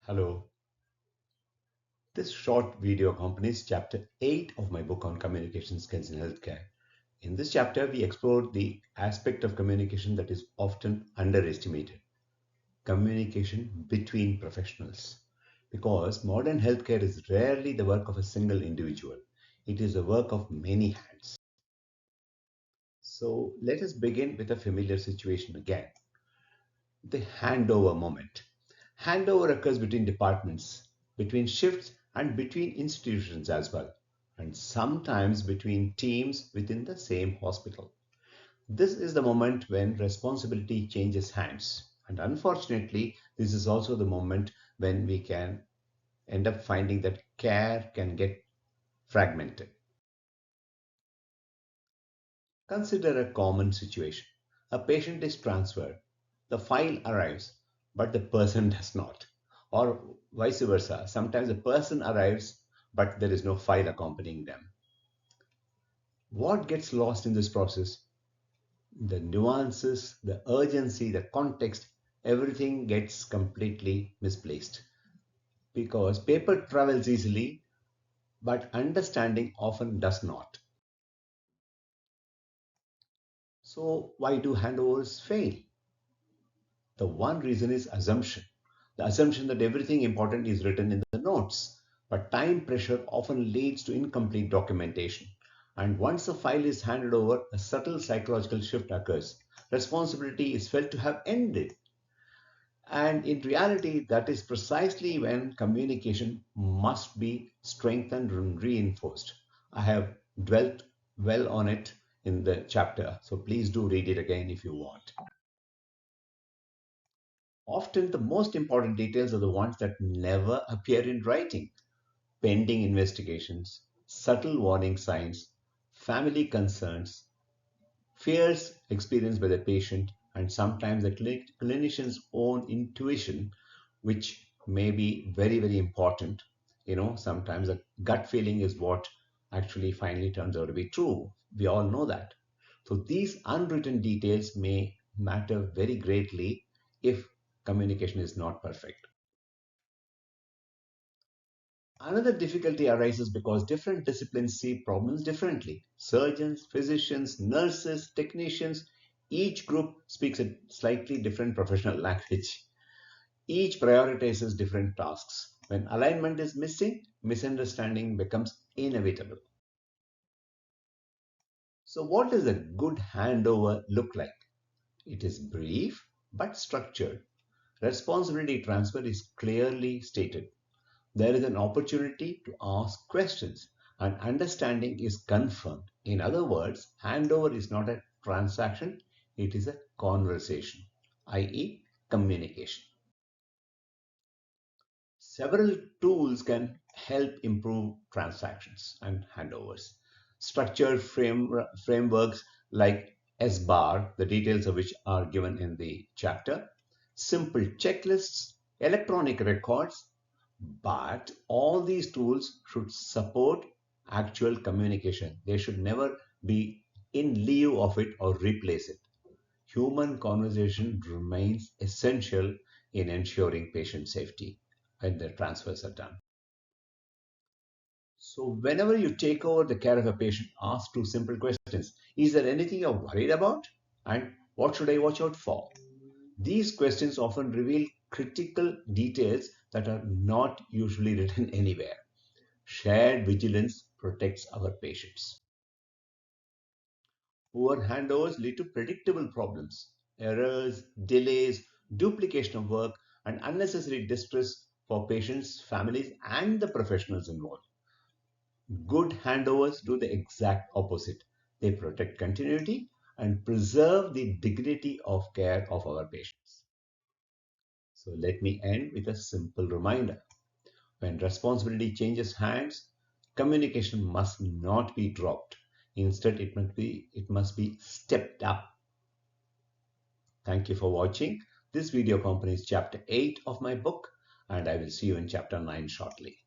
Hello. This short video accompanies chapter 8 of my book on communication skills in healthcare. In this chapter, we explore the aspect of communication that is often underestimated: communication between professionals. Because modern healthcare is rarely the work of a single individual, it is the work of many hands. So let us begin with a familiar situation again: the handover moment. Handover occurs between departments, between shifts, and between institutions as well, and sometimes between teams within the same hospital. This is the moment when responsibility changes hands, and unfortunately, this is also the moment when we can end up finding that care can get fragmented. Consider a common situation. A patient is transferred, the file arrives, but the person does not. Or vice versa. Sometimes a person arrives, but there is no file accompanying them. What gets lost in this process? The nuances, the urgency, the context, everything gets completely misplaced. Because paper travels easily, but understanding often does not. So, why do handovers fail? The one reason is assumption. The assumption that everything important is written in the notes. But time pressure often leads to incomplete documentation. And once a file is handed over, a subtle psychological shift occurs. Responsibility is felt to have ended. And in reality, that is precisely when communication must be strengthened and reinforced. I have dwelt well on it in the chapter, so please do read it again if you want. Often the most important details are the ones that never appear in writing: pending investigations, subtle warning signs, family concerns, fears experienced by the patient, and sometimes the clinician's own intuition, which may be very, very important. Sometimes a gut feeling is what actually finally turns out to be true. We all know that. So these unwritten details may matter very greatly if communication is not perfect. Another difficulty arises because different disciplines see problems differently. Surgeons, physicians, nurses, technicians, each group speaks a slightly different professional language. Each prioritizes different tasks. When alignment is missing, misunderstanding becomes inevitable. So, what does a good handover look like? It is brief but structured. Responsibility transfer is clearly stated. There is an opportunity to ask questions, and understanding is confirmed. In other words, handover is not a transaction, it is a conversation, i.e., communication. Several tools can help improve transactions and handovers. Structured frameworks like S bar, the details of which are given in the chapter, simple checklists, electronic records, but all these tools should support actual communication. They should never be in lieu of it or replace it. Human conversation remains essential in ensuring patient safety when the transfers are done. So, whenever you take over the care of a patient, ask two simple questions. Is there anything you're worried about? And what should I watch out for? These questions often reveal critical details that are not usually written anywhere. Shared vigilance protects our patients. Poor handovers lead to predictable problems: errors, delays, duplication of work, and unnecessary distress for patients, families, and the professionals involved. Good handovers do the exact opposite. They protect continuity and preserve the dignity of care of our patients. So let me end with a simple reminder. When responsibility changes hands, communication must not be dropped. Instead, it must be stepped up. Thank you for watching. This video accompanies chapter 8 of my book, and I will see you in chapter 9 shortly.